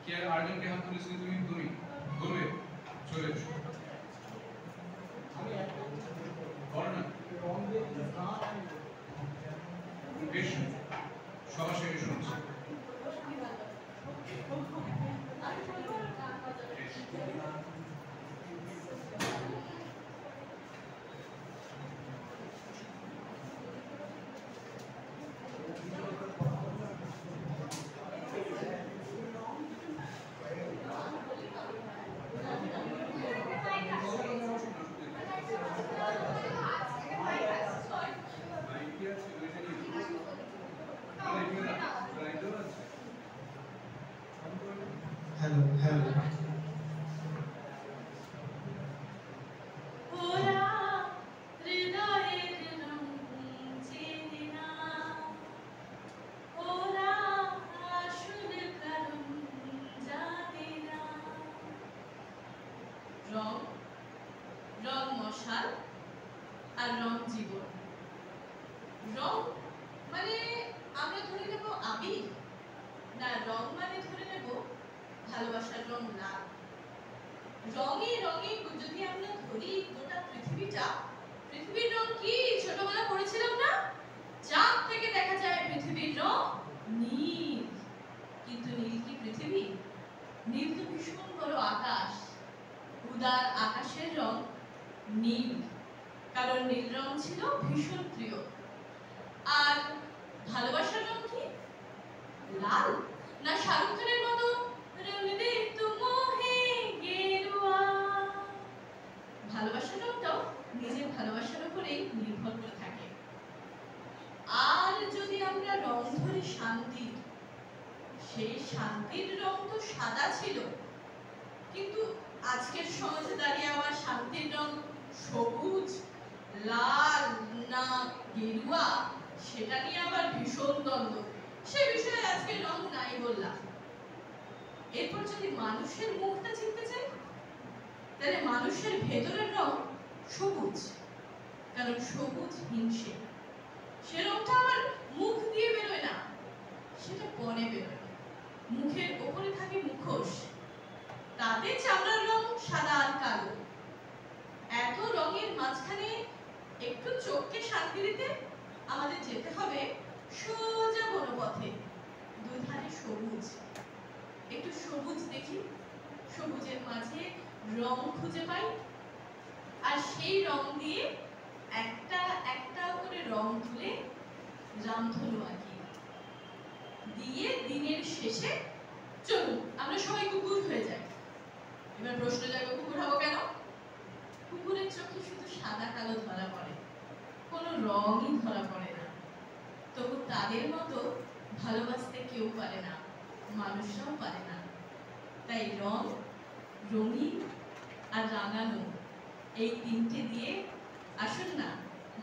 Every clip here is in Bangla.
কি আর আরেকজনকে হাত তুলেছি তুমি ধরবে চলে এসো বলো না বেশ সবার শেষে শুনছি রং মশাল আর রং জীবন। রং মানে আমরা ধরে নেব আবির, না রং মানে ধরে নেব ভালোবাসার রং লাল। রঙে রঙে যদি আমরা ধরি গোটা পৃথিবীর রং কি ছোটবেলা পড়েছিলাম না? চাঁদ থেকে দেখা যায় পৃথিবীর রং নীল। কিন্তু নীল কি পৃথিবী? নীল তো ভীষণ বড় আকাশ। উদার আকাশের রং নীল, কারণ নীল রং ছিল ভীষণ প্রিয়। আর ভালোবাসার রং কি? লাল। না শাহরুখ খানের মতো রং দে তুমোহে গেরুয়া। ভালোবাসার রংটাও নিজের ভালোবাসার উপরেই নির্ভর করে থাকে। আর যদি আমরা রং ধরি শান্তির, সেই শান্তির রং তো সাদা ছিল, কিন্তু আজকের সমাজে দাঁড়িয়ে আমার শান্তির রং সবুজ, লাল না গেরুয়া, সেটা নিয়ে আবার ভীষণ দ্বন্দ্ব। সে বিষয়ে আজকে রং নাই বললাম। এরপর যদি মানুষের মুখটা চিনতে চাই, তাহলে মানুষের ভেতরের রং সবুজ, কারণ সবুজ হিংসে। সে রংটা আমার মুখ দিয়ে বেরোয় না, সেটা পরে বেরোয়। মুখের ওপরে থাকে মুখোশ, তাতে চামড়ার রং সাদা আর কালো। এত রঙের মাঝখানে একটু চোখকে শান্তি দিতে আমাদের যেতে হবে সোজা বনপথে। দুধারে সবুজ, একটু সবুজ দেখি, সবুজের মাঝে রং খুঁজে পাই, আর সেই রং দিয়ে একটা একটা করে রং তুলে রামধনু আঁকি দিয়ে দিনের শেষে চলুন আমরা সবাই কুকুর হয়ে যাই। এবার প্রশ্ন জাগবে, কুকুর হবো কেন? কুকুরের চোখে শুধু সাদা কালো ধরা পড়ে, কোনো রঙই ধরা পড়ে না। তবু তাদের মতো ভালোবাসতে কেউ পারে না, মানুষরাও পারে না। তাই রং, রঙিন আর রাঙানো, এই তিনটে দিয়ে আসুন না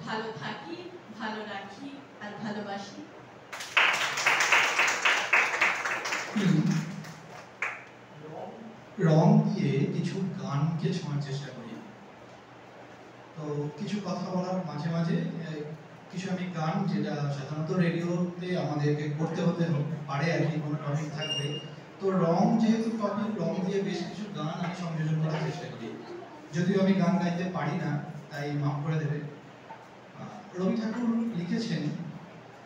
ভালো থাকি, ভালো রাখি আর ভালোবাসি। রং দিয়ে কিছু গানকে ছোঁয়ার চেষ্টা করি। তো কিছু কথা বলার মাঝে মাঝে কিছু আমি গান, যেটা সাধারণত রেডিওতে আমাদেরকে করতে হতে পারে আর কি, কোনো টপিক থাকবে। তো রং যেহেতু টপিক, রং দিয়ে বেশ কিছু গান আমি সংযোজন করার চেষ্টা করি। যদিও আমি গান গাইতে পারি না, তাই মাফ করে দেবে। রবি ঠাকুর লিখেছেন,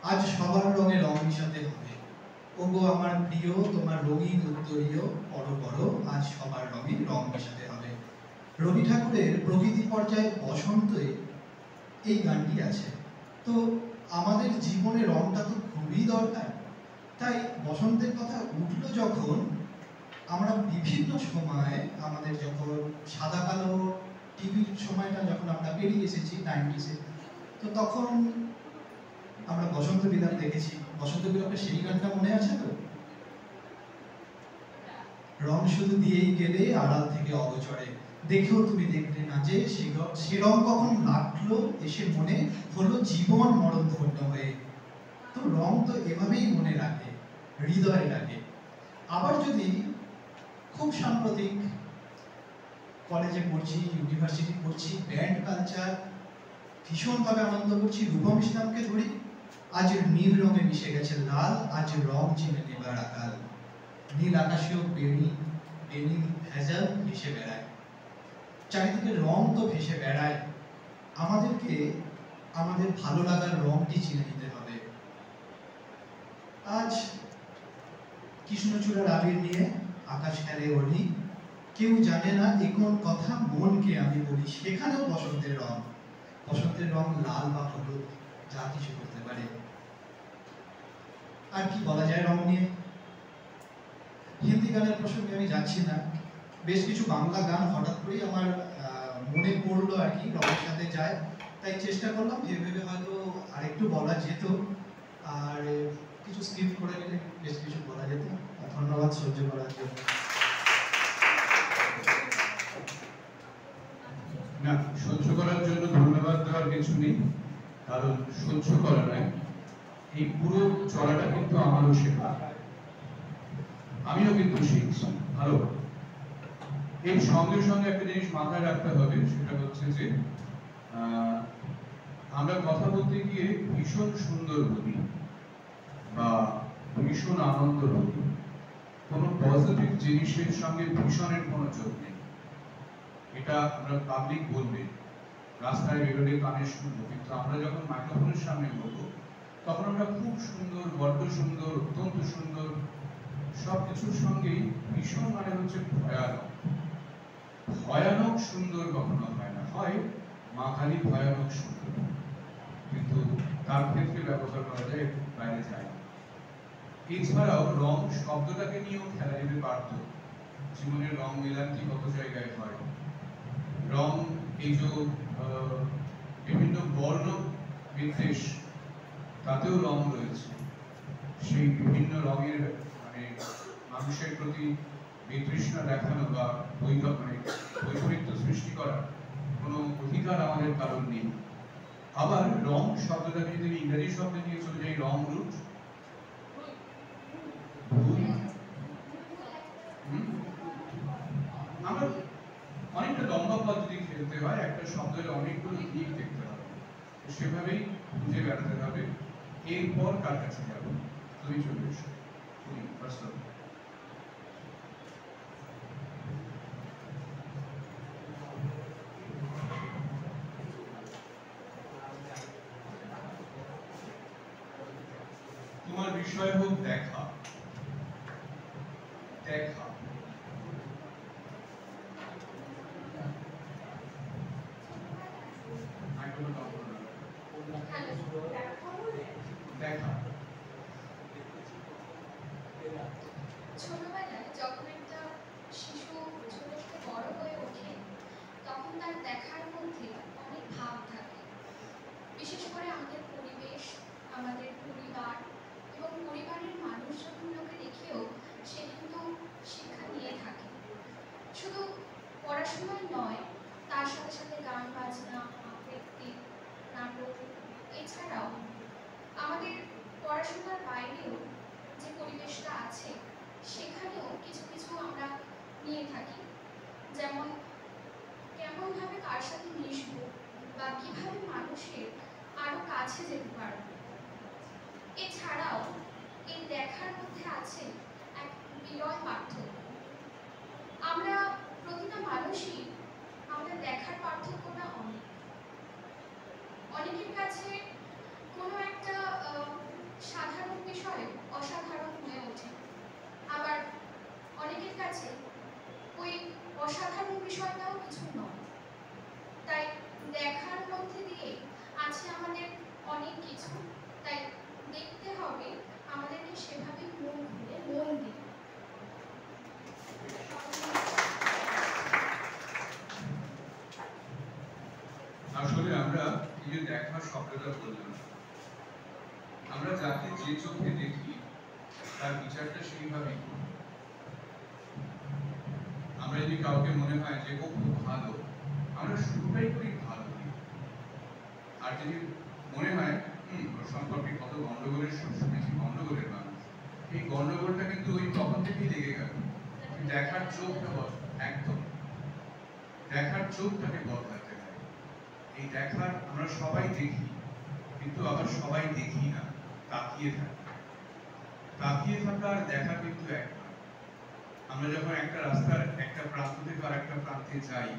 আজ সবার রঙে রং মিশাতে হবে, ওগো আমার প্রিয় তোমার রঙিন উত্তরীয় বড় বড়, আজ সবার রঙে রং মেশাতে হবে। রবি ঠাকুরের প্রকৃতি পর্যায়ে বসন্তে এই গানটি আছে। তো আমাদের জীবনে রংটা তো খুবই দরকার। তাই বসন্তের কথা উঠলো যখন, আমরা বিভিন্ন সময় আমাদের যখন সাদা কালো টিভির সময়টা যখন আমরা পেরিয়ে এসেছি 90s-এ, তো তখন আমরা বসন্ত বিলাপ দেখেছি। বসন্ত বিলাপের সেই গানটা মনে আছে তো? রং শুধু দিয়েই গেলে আড়াল থেকে অগোচরে, দেখেও তুমি দেখলে না যে সে রং কখন লাগলো এসে মনে হলো জীবন মরণ ধন্য হয়ে। তো রং তো এভাবেই মনে রাখে, হৃদয়ে রাখে। আবার যদি খুব সাম্প্রতিক কলেজে পড়ছি, ইউনিভার্সিটি পড়ছি, ব্যান্ড কালচার ভীষণভাবে আনন্দ করছি, রূপম ইসলামকে ধরি, আজ নীল রঙে মিশে গেছে লাল, আজ রং চিনে নেবার আকাল। নীল আকাশেও বেনি ভেজাল ভেসে বেড়ায়, চারিদিকে রং তো ভেসে বেড়ায়। আমাদেরকে আমাদের ভালো লাগার রংটি চিনে নিতে হবে। আজ কৃষ্ণচূড়ার আবির নিয়ে আকাশ খেলে ওলি, কেউ জানে না এ কোন কথা মনকে আমি বলি। সেখানেও বসন্তের রং লাল বা হলুদ, যা কিছু করতে পারে। আর কি বলা যায় রং নিয়ে? হিন্দি গানের প্রসঙ্গে আমি যাচ্ছি না, বেশ কিছু বাংলা গান হঠাৎ করেই আমার মনে পড়লো আর কি, রঙের সাথে যায়, তাই চেষ্টা করলাম যেভাবে হয়তো আরেকটু বলা যেত, আর কিছু স্কিপ করে নিলে বেশ কিছু বলা যেত। ধন্যবাদ সহ্য করার জন্য। না, সহ্য করার জন্য ধন্যবাদ দেওয়ার কিছু নেই, কারণ সহ্য করা নয়, এই পুরো চলাটা কিন্তু আমারও শেখা, আমিও কিন্তু শিখছি। ভালো, এর সঙ্গে সঙ্গে একটা জিনিস মাথায় রাখতে হবে, সেটা হচ্ছে যে আমরা কথা বলতে গিয়ে ভীষণ সুন্দর বলি বা ভীষণ আনন্দ বলি, কোনো পজিটিভ জিনিসের সঙ্গে ভীষণের কোনো যোগ নেই। এটা আমরা পাবলিক বলবে, রাস্তায় বেরোলে কানে শুনবো, কিন্তু আমরা যখন মাইক্রোফোনের সামনে বলবো তখন আমরা খুব সুন্দর, বড্ড সুন্দর, অত্যন্ত সুন্দর, সবকিছুর সঙ্গেই ভীষণ মানে হচ্ছে ভয়ানক সুন্দর কখনো হয় না, হয় মা খালি ভয়ানক সুন্দর, কিন্তু তার ক্ষেত্রে ব্যবহার করা যায়, বাইরে যায় না। এছাড়াও রং শব্দটাকে নিয়েও খেলা যেতে পারত। জীবনের রং মেলান্তি কত জায়গায় হয়, রং এই যে বিভিন্ন বর্ণ বিদ্বেষ, তাতেও রং রয়েছে। সেই বিভিন্ন রঙের মানে মানুষের প্রতি বিতৃষ্ণা দেখানো বা বৈপরীত্য সৃষ্টি করার কোনো অধিকার আমাদের কারণ নেই। আবার রং শব্দটাকে যদি ইংরেজি শব্দে নিয়ে চলে যাই, রং রুট, আমরা অনেকটা লম্বা পথ যদি খেলতে হয়, একটা শব্দের অনেকগুলো দিক দেখতে হবে, সেভাবেই খুঁজে বেড়াতে হবে। এরপর কার কাছে যাবো? তুমি চলে এসো, তুমি প্রশ্ন। তোমার বিষয় হোক দেখা, দেখা দেখা। ছোটবেলায় যখন একটা শিশু ছোট থেকে বড় হয়ে ওঠে, তখন তার দেখার মধ্যে অনেক ভাব থাকে। বিশেষ করে আমাদের পরিবেশ, আমাদের পরিবার এবং পরিবারের মানুষজনগুলোকে দেখেও সে কিন্তু শিক্ষা নিয়ে থাকে। শুধু পড়াশোনায় নয়, তার সাথে সাথে গান বাজনা, আবৃত্তি, নাটক, এছাড়াও আমাদের পড়াশোনার বাইরেও যে পরিবেশটা আছে সেখানেও কিছু কিছু আমরা নিয়ে থাকি। যেমন কেমনভাবে কার সাথে মিশবো বা কিভাবে মানুষের আরো কাছে যেতে পারবো। এছাড়াও এই দেখার মধ্যে আছে এক বিরল পার্থক্য। আমরা প্রতিটা মানুষই আমাদের দেখার পার্থক্যটা অনেকের কাছে কোনো একটা সাধারণ বিষয় অসাধারণ হয়ে ওঠে, আবার অনেকের কাছে ওই অসাধারণ বিষয়টাও কিছু নয়। তাই দেখার মধ্যে দিয়ে আছে আমাদের অনেক কিছু, তাই দেখতে হবে আমাদেরকে সেভাবে মন খুলে মন দিয়ে। আসলে আমরা এই যে দেখা শব্দটা বললাম, আমরা যাকে যে চোখে দেখি তার বিচারটা সেইভাবেই করি। আমরা যদি কাউকে মনে হয় যে ও খুব ভালো, আমরা শুরুটাই করি ভালো দিয়ে। আর যদি মনে হয় ওর সম্পর্কে কত গন্ডগোলের শুনেছি, গন্ডগোলের মানুষ, এই গন্ডগোলটা কিন্তু ওই তখন থেকেই লেগে গেল। দেখার চোখটা একদম দেখার চোখটাকে বদলাতে হয়। এই দেখার আমরা সবাই দেখি, কিন্তু আবার সবাই দেখি না, তাকিয়ে থাকি। তাকিয়ে থাকা আর দেখা কিন্তু এক নয়। আমরা যখন একটা রাস্তার একটা প্রান্ত থেকে আর একটা প্রান্তে যাই,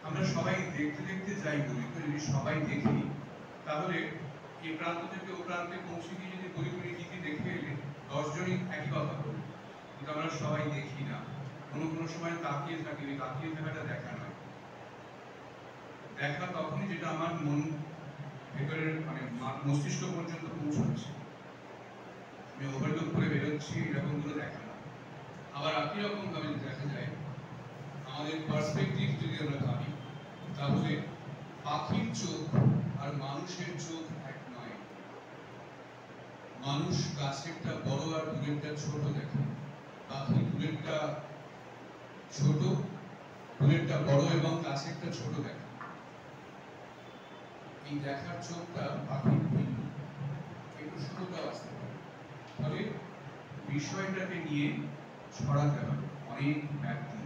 আমরা সবাই দেখতে দেখতে যাই বলি, তো যদি সবাই দেখি তাহলে এই প্রান্ত থেকে ও প্রান্তে পৌঁছে গিয়ে যদি বলি নীতি দেখে এলে 10 জনই একই কথা বলবে, কিন্তু আমরা সবাই দেখি না। কোনো কোনো সময় তাকিয়ে থাকি, তাকিয়ে থাকাটা দেখা নয়, দেখা তখনই যেটা আমার মন ভেতরের মানে মস্তিষ্ক পর্যন্ত পৌঁছাচ্ছে, আমি ওভারলুক করে বেরোচ্ছি, এরকম গুলো দেখা না। আবার একই রকম ভাবে দেখা যায় আমাদের পার্সপেক্টিভ যদি আমরা ভাবি, তাহলে পাখির চোখ আর মানুষের চোখ এক নয়। মানুষ গাছেরটা বড় আর দূরেরটা ছোট দেখে, পাখি দূরেরটা ছোট, দূরেরটা বড় এবং গাছেরটা ছোট দেখে। এই দেখার চোখটা পাখির ভিন্ন, একটু ছোটটাও আসতে পারে। ফলে বিষয়টাকে নিয়ে ছড়াতে হবে অনেক ব্যক্তি।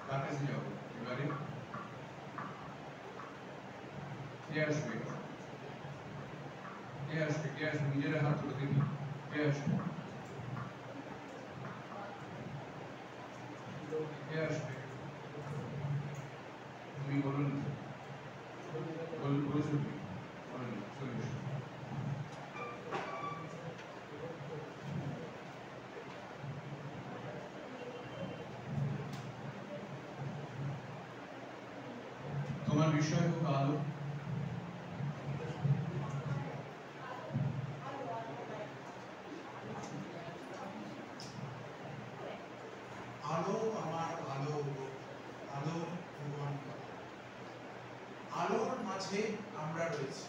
কার কাছে যাবো এবারে? কে আসবে? কে আসবে? কে আসবে? নিজেরা হাত তুলে দেখি কে আসবে? কে আসবে? তুমি বলুন, বলেছো কি? বলেন, চলে এসো। তোমার বিষয় হোক আলো। আলো আমার আলো, আলো ভগবান। আলোর মাঝে আমরা রয়েছি।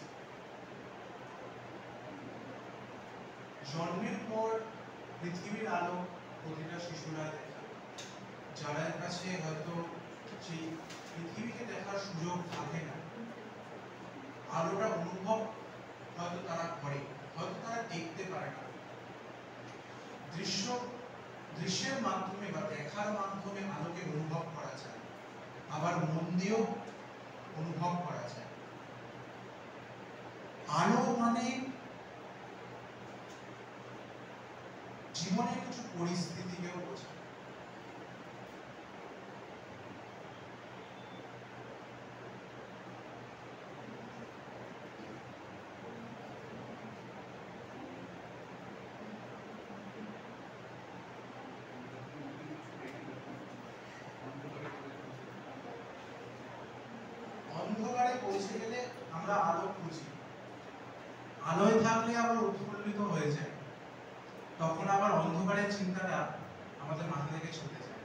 জন্মের পর পৃথিবীর আলো প্রতিটা শিশুরা দেখে, যাদের কাছে হয়তো সেই পৃথিবীকে দেখার সুযোগ থাকে না, আলোটা অনুভব হয়তো তারা করে, হয়তো তারা দেখতে পারে না। দৃশ্যের মাধ্যমে বা দেখার মাধ্যমে আলোকে অনুভব করা যায়, আবার মন দিয়েও অনুভব করা যায়। আলো মানে জীবনের কিছু পরিস্থিতিকেও বোঝায়। অন্ধকারে পৌঁছে গেলে আমরা আলো খুঁজি, আলোয় থাকলে আবার উৎফুল্লিত হয়ে যায়, তখন আবার অন্ধকারের চিন্তাটা আমাদের মাথা থেকে ছুটে যায়।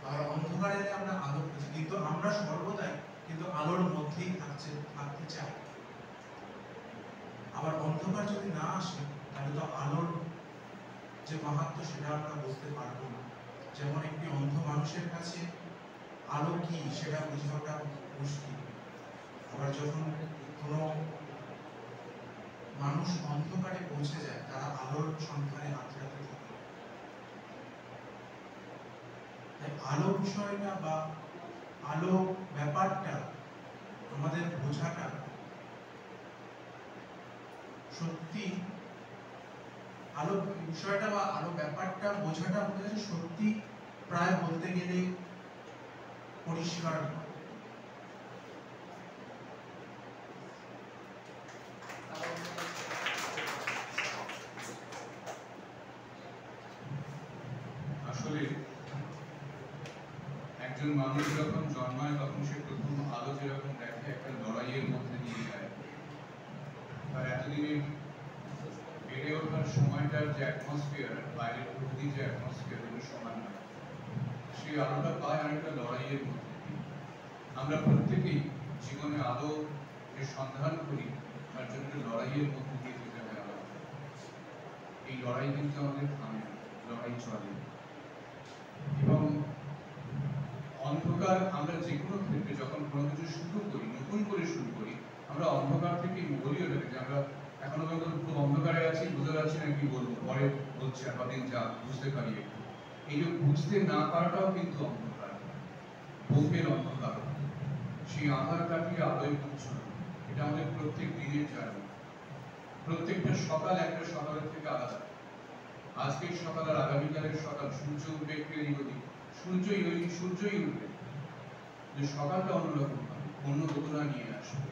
আর অন্ধকারে আমরা আলো খুঁজি, কিন্তু আমরা সর্বদাই কিন্তু আলোর মধ্যেই থাকতে চাই। আবার অন্ধকার যদি না আসে তাহলে তো আলোর যে মাহাত্ম্য সেটা আমরা বুঝতে পারবো না। যেমন একটি অন্ধ মানুষের কাছে আলো কি সেটা বোঝাটা মুশকিল। আবার যখন কোনো মানুষ অন্ধকারে পৌঁছে যায়, তারা আলোর সন্ধানে আত্রাতে থাকে। তাই আলো বিষয়টা বা আলো ব্যাপারটা আমাদের বোঝাটা সত্যি, আলো বিষয়টা বা আলো ব্যাপারটা বোঝাটা আমাদের কাছে সত্যি প্রায় বলতে গেলে পরিষ্কার নয়। আসলে একজন মানুষ যখন জন্মায় তখন সে প্রথম আলো যেরকম দেখে একটা লড়াইয়ের মধ্যে দিয়ে যায়। আর এতদিনে বেড়ে ওঠার সময়টার যে অ্যাটমসফিয়ার, বাইরের প্রকৃতির যে অ্যাটমসফিয়ার, এগুলো সমান নয়। সেই আলোটা পায় অনেকটা লড়াইয়ের মধ্যে দিয়ে। আমরা প্রত্যেকেই জীবনে আলো যে সন্ধান করি তার জন্য লড়াইয়ের মধ্যে দিয়ে যেতে হয় আলো। এই লড়াই কিন্তু আমাদের থামে না, লড়াই চলে। এবং অন্ধকার আমরা যে কোনো ক্ষেত্রে যখন কোনো কিছু শুরু করি, নতুন করে শুরু করি, আমরা অন্ধকার থেকে বলি ওটাকে যে আমরা এখনো পর্যন্ত খুব অন্ধকারে আছি, বুঝতে পারছি না কি বলবো, পরে বলছি আর কদিন যা বুঝতে পারি একটু। এই যে বুঝতে না পারাটাও কিন্তু অন্ধকার, বোধের অন্ধকার। সেই আধার কাটিয়ে আলোয় পৌঁছানো, এটা আমাদের প্রত্যেক দিনের জার্নি। প্রত্যেকটা সকাল একটা সকালের থেকে আলাদা। আজকের সকাল আর আগামীকালের সকাল, সূর্য উঠবে একটু এদিক ওদিক, সূর্যই উঠবে, যে সকালটা অন্যরকম হবে, অন্য রোদনা নিয়ে আসবে।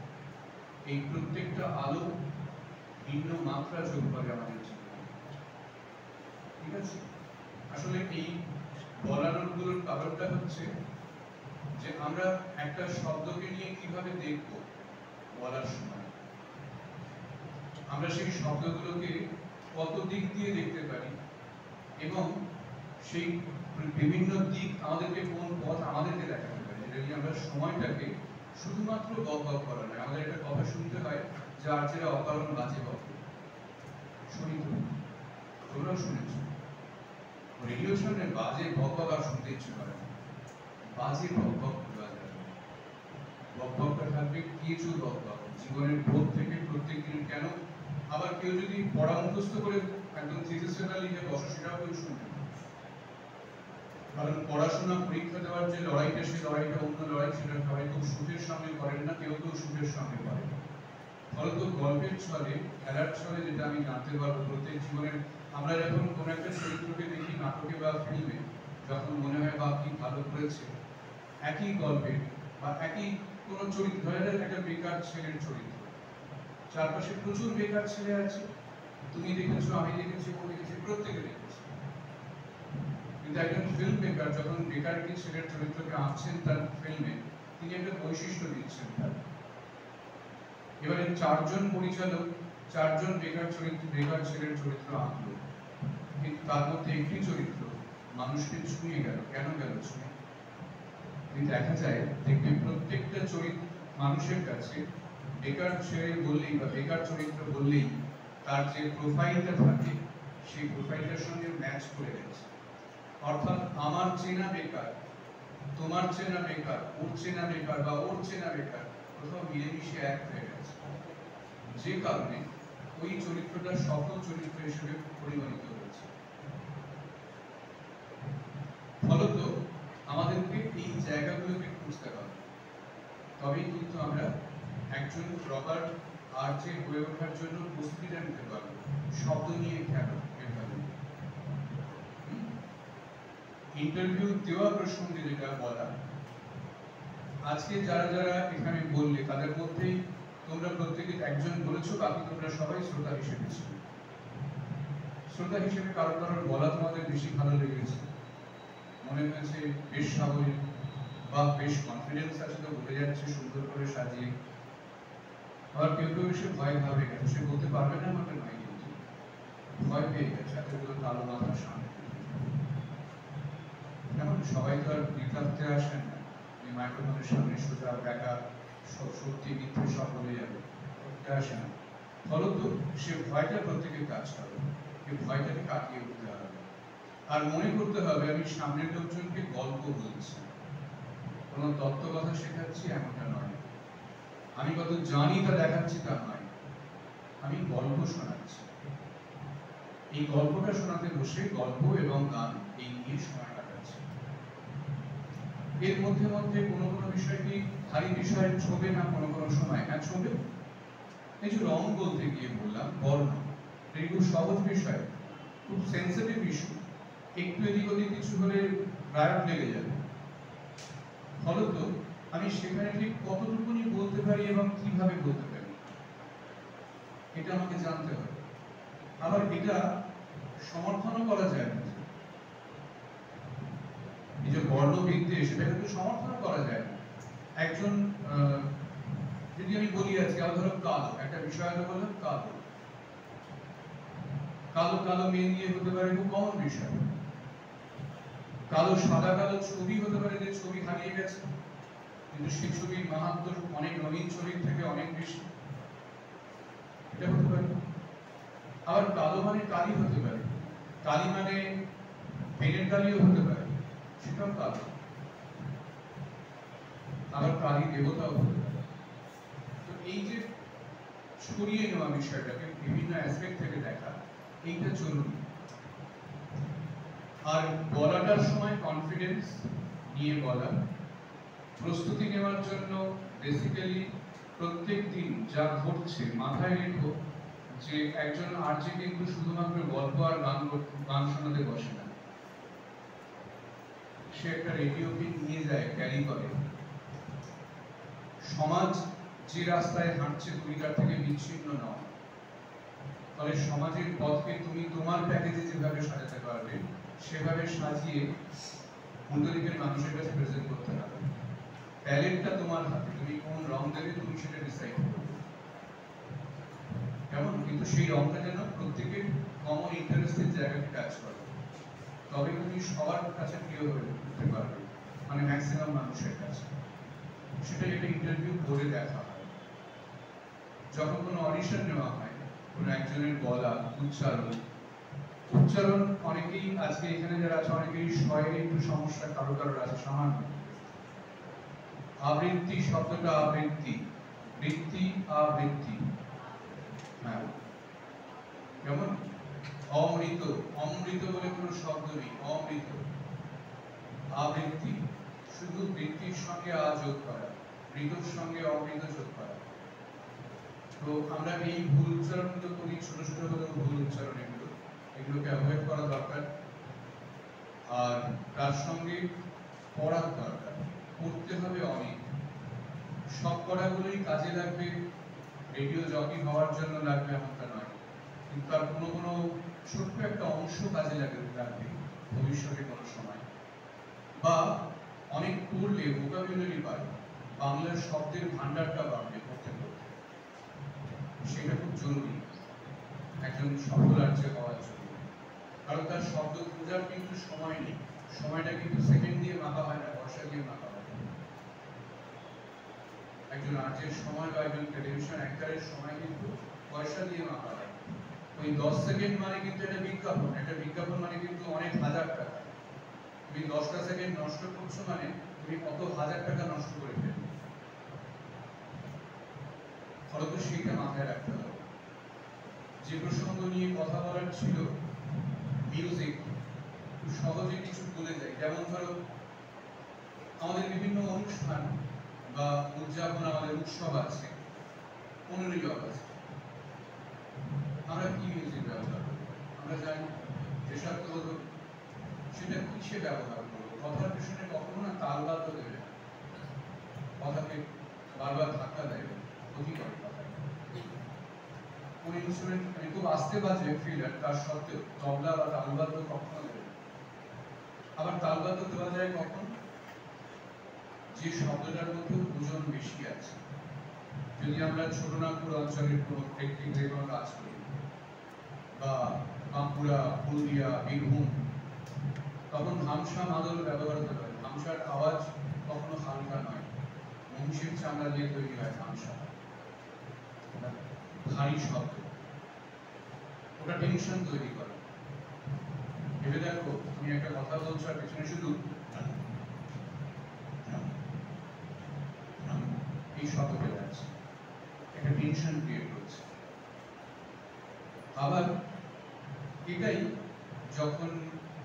এই প্রত্যেকটা আলো ভিন্ন মাত্রা যোগ করে আমাদের জীবনে, ঠিক আছে? আসলে এই বলানোর কারণটা হচ্ছে যে আমরা একটা শব্দকে নিয়ে কিভাবে দেখব বলার সময়, আমরা সেই শব্দগুলোকে কত দিক দিয়ে দেখতে পারি এবং সেই বিভিন্ন দিক আমাদেরকে কোন পথ আমাদেরকে দেখাতে পারে, যেটা নিয়ে আমরা সময়টাকে শুধুমাত্র বক করা নয়। আমাদের একটা কথা শুনতে হয় যে আর যেটা অকারণ বাজে বক, শুনি তো, তোমরাও শুনেছ রেডিওর সামনে বাজে বক আর শুনতে ইচ্ছে করে না, বাজে বক বকবকটা থাকবে কিছু বকবক জীবনের বোধ থেকে প্রত্যেকদিন। কেন? আবার কেউ যদি পড়া মুখস্থ করে একদম থিসিসটা লিখে বসে, সেটাও কেউ শুনবে না। কারণ পড়াশোনা, পরীক্ষা দেওয়ার যে লড়াইটা, সেই লড়াইটা অন্য লড়াই, সেটা সবাই খুব সুখের সঙ্গে করেন না, কেউ সুখের সঙ্গে করেন। ফলত গল্পের ছলে, খেলার ছলে যেটা আমি জানতে পারবো প্রত্যেক জীবনের, আমরা যখন কোন একটা চরিত্রকে দেখি নাটকে বা ফিল্মে, যখন মনে হয় বা কি ভালো করেছে, একই গল্পে বা একই কোনো চরিত্র, ধরে একটা বেকার ছেলের চরিত্র, চারপাশে প্রচুর বেকার ছেলে আছে, তুমি দেখেছো, আমি দেখেছি, ও দেখেছি, প্রত্যেকে দেখেছি। কিন্তু একজন ফিল্ম মেকার যখন বেকার একটি ছেলের চরিত্রকে আঁকছেন তার ফিল্মে, তিনি একটা বৈশিষ্ট্য দিচ্ছেন তার। এবারে চারজন পরিচালক চারজন বেকার ছেলের চরিত্র আঁকলো, কিন্তু তার মধ্যে একটি চরিত্র মানুষকে ছুঁয়ে গেল। কেন গেল ছুঁয়ে? দেখা যায় দেখবে প্রত্যেকটা চরিত্র মানুষের কাছে বেকার ছেলে বললেই বা বেকার চরিত্র বললেই তার যে প্রোফাইলটা থাকে, সেই প্রোফাইলটার সঙ্গে ম্যাচ করে গেছে। অর্থাৎ আমার চেনা বেকার, তোমার চেনা বেকার, ওর চেনা বেকার বা ওর চেনা বেকার কোথাও মিলেমিশে এক হয়ে গেছে, যে কারণে ওই চরিত্রটা সফল চরিত্র হিসেবে পরিগণিত হয়েছে। ফলত আমাদেরকে এই জায়গাগুলোকে খুঁজতে হবে, তবেই কিন্তু আমরা একজন রবার আর্চে হয়ে ওঠার জন্য প্রস্তুতিটা নিতে পারবো। শব্দ নিয়ে খেলো এভাবে ইন্টারভিউ দেওয়া প্রসঙ্গে যেটা বলা, আজকে যারা যারা এখানে বললে তাদের মধ্যেই তোমরা প্রত্যেকে একজন বলেছো, বাকি তোমরা সবাই শ্রোতা হিসেবে ছিল। শ্রোতা হিসেবে কারোর কারোর বলা তোমাদের বেশি ভালো লেগেছে, মনে হয়েছে বেশ সাবলীল বা বেশ কনফিডেন্স আছে, তো বলে যাচ্ছে সুন্দর করে সাজিয়ে। আবার কেউ কেউ এসে ভয় ভাবে গেছে, সে বলতে পারবে না আমাকে নয়, কিন্তু ভয় পেয়ে গেছে এতগুলো কালো মাথার সামনে। যেমন সবাই তো আর বিতর্কে আসেন না, মাইক্রোফোনের সামনে সোজা দেখা সত্যি মিথ্যে সব বলে যাবে, আসে না। ফলত সে ভয়টা প্রত্যেকের কাজ করে, এই ভয়টাকে কাটিয়ে উঠতে হবে। আর মনে করতে হবে আমি সামনের লোকজনকে গল্প বলছি, কোনো তত্ত্ব কথা শেখাচ্ছি এমনটা নয়, আমি কত জানি তা দেখাচ্ছি তা নয়, আমি গল্প শোনাচ্ছি। এই গল্পটা শোনাতে বসে গল্প এবং গান এই নিয়ে সময় কাটাচ্ছি। এর মধ্যে মধ্যে কোনো কোনো বিষয় কি ভারী বিষয় ছোবে না, কোনো কোনো সময় হ্যাঁ ছোবে। এই যে রং বলতে গিয়ে বললাম, বর্ণ, এই খুব সহজ বিষয়, খুব সেন্সিটিভ ইস্যু, একটু এদিক ওদিক কিছু হলে রায়ট লেগে যাবে। ফলত আমি সেখানে ঠিক কতটুকুনি বলতে পারি এবং কিভাবে বলতে পারি, এটা আমাকে জানতে হবে। আবার এটা সমর্থনও করা যায় না, এই যে বর্ণ বিদ্বেষ, সেটা কিন্তু সমর্থন করা যায় না। একজন যদি আমি বলি আজকে ধরো কালো, একটা বিষয় হলো বললাম কালো, কালো কালো মেয়ে নিয়ে হতে পারে খুব কমন বিষয়। কালো সাদা কালো ছবি হতে পারে, যে ছবি হারিয়ে গেছে, কিন্তু সেই ছবির মাহাত্ম অনেক নবীন ছবির থেকে অনেক বেশি, এটা হতে পারে। আবার কালো মানে কালি হতে পারে, কালি মানে পেনের কালিও হতে পারে, সেটাও কালো। আবার কালী দেবতাও হতে পারে। তো এই যে ছড়িয়ে নেওয়া বিষয়টাকে বিভিন্ন অ্যাসপেক্ট থেকে দেখা, এইটা জরুরি। আর বলাটার সময় কনফিডেন্স নিয়ে বলা, প্রস্তুতি নেওয়ার জন্য বেসিক্যালি প্রত্যেক দিন যা ঘটছে মাথায় রেখো যে একজন আরজে কিন্তু শুধুমাত্র গল্প আর গান বসে না, সে একটা রেডিওকে নিয়ে যায়, ক্যারি করে। সমাজ যে রাস্তায় হাঁটছে তুমি তার থেকে বিচ্ছিন্ন নও, ফলে সমাজের পথকে তুমি তোমার প্যাকেজে যেভাবে সাজাতে পারবে সেভাবে সাজিয়ে পুণ্ডলিকের মানুষের কাছে প্রেজেন্ট করতে হবে। প্যালেটটা তোমার হাতে, তুমি কোন রং দেবে তুমি সেটা ডিসাইড করবে, কেমন? কিন্তু সেই রংটা যেন প্রত্যেকের কমন ইন্টারেস্টের জায়গাকে টাচ করে, তবে তুমি সবার কাছে প্রিয় হয়ে উঠতে পারবে, মানে ম্যাক্সিমাম মানুষের কাছে। সেটা একটা ইন্টারভিউ করে দেখা হয়, যখন কোনো অডিশন নেওয়া হয়, কোনো একজনের গলা, উচ্চারণ অনেকেই আজকে এখানে যারা আছে অনেকেই স্বরে একটু সমস্যা কারো কারোর আছে সামান্য। আবৃত্তি শব্দটা আবৃত্তি, বৃত্তি আবৃত্তি, হ্যাঁ কেমন? অমৃত, অমৃত বলে কোনো শব্দ নেই, অমৃত। আবৃত্তি শুধু বৃত্তির সঙ্গে আ যোগ করা, মৃতর সঙ্গে অমৃত যোগ করা। তো আমরা এই ভুল উচ্চারণগুলো করি, ছোট ছোট হলেও ভুল উচ্চারণ, এগুলোকে অ্যাভয়েড করা দরকার। আর তার সঙ্গে পড়ার দরকার, পড়তে হবে অনেক। সব পড়াগুলোই কাজে লাগবে, রেডিও জকি হওয়ার জন্য লাগবে এমনটা নয়, কিন্তু তার কোনো কোনো ছোট্ট একটা অংশ কাজে লাগবে ভবিষ্যতে কোনো সময়। বা অনেক পড়লে ভোকাবুলারি বাড়ে, বাংলার শব্দের ভান্ডারটা বাড়বে পড়তে পড়তে, সেটা খুব জরুরি একজন সফল আর্চে হওয়ার জন্য। কারণ তার শব্দ খোঁজার কিন্তু সময় নেই, সময়টা কিন্তু সেকেন্ড দিয়ে মাপা হয় না, বর্ষা দিয়ে মাপা হয়। একজন আর্চের সময় বা একজন টেলিভিশন অ্যাক্টরের সময় কিন্তু পয়সা দিয়ে মাপা হয়। ওই 10 সেকেন্ড মানে কিন্তু একটা বিজ্ঞাপন, একটা বিজ্ঞাপন মানে কিন্তু অনেক হাজার টাকা। তুমি 10টা সেকেন্ড নষ্ট করছো মানে তুমি কত হাজার টাকা নষ্ট করে ফেলবে। ফলত সেইটা মাথায় রাখতে হবে। যে প্রসঙ্গ নিয়ে কথা বলার ছিল, মিউজিক, খুব সহজে কিছু বলে যায়। যেমন ধরো আমাদের বিভিন্ন অনুষ্ঠান বা উদযাপন, আমাদের উৎসব আছে, 15ই আগস্ট, আমরা কি মিউজিক ব্যবহার করি? আমরা জানি দেশাত্মবোধক, সেটা কিসে ব্যবহার করবো? কথার পেছনে কখনো না তালবাদ্য দেবে না, কথাকে বারবার ধাক্কা দেবে, ক্ষতি করে কথা। কোন ইনস্ট্রুমেন্ট খুব আস্তে বাজে ফিলার, তার সত্ত্বেও তবলা বা তালবাদ্য কখনো দেবে। আবার তালবাদ্য দেওয়া যায় কখন? যে শব্দটার মধ্যে ওজন বেশি আছে। যদি আমরা ছোটনাগপুর অঞ্চলের কোনো টেকনিকে কোনো কাজ করি, বা বাঁকুড়া, পুরুলিয়া, বীরভূম, তখন ধামসা মাদল ব্যবহার হতে পারে। ধামসার আওয়াজ কখনো হালকা নয়, মহিষের চামড়া দিয়ে তৈরি হয় ধামসা, ভারী শব্দ, ওটা টেনশন তৈরি করে। ভেবে দেখো, তুমি একটা কথা বলছো আর পেছনে শুধু এই শব্দ বের হচ্ছে, একটা টেনশন ক্রিয়েট করছে। আবার এটাই যখন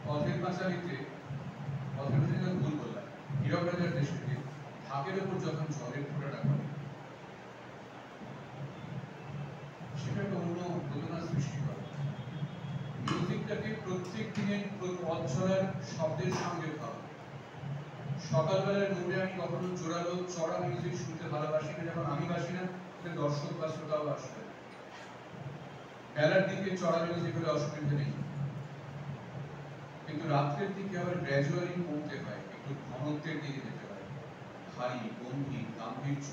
পথের পাঁচালীতে ভুল বললাম, হীরক রাজার দেশে ঢাকের উপর যখন জলের ফোঁটাটা পড়ে, সেটা একটা অন্য চেতনা সৃষ্টি করে। মিউজিকটাকে প্রত্যেক দিনের পথ চলার শব্দের সঙ্গে ভাব। সকালবেলার মোড়ে আমি কখনো জোরালো চড়া মিউজিক শুনতে ভালোবাসি না, যখন আমি বাসি না দর্শক বা শ্রোতাও আসবে। বেলার দিকে চড়া মিউজিক হলে অসুবিধা নেই, কিন্তু রাত্রের দিকে আবার গ্র্যাজুয়ালি কমতে হয়, একটু ঘনত্বের দিকে যেতে হয়, ভারী, গম্ভীর, গাম্ভীর্য।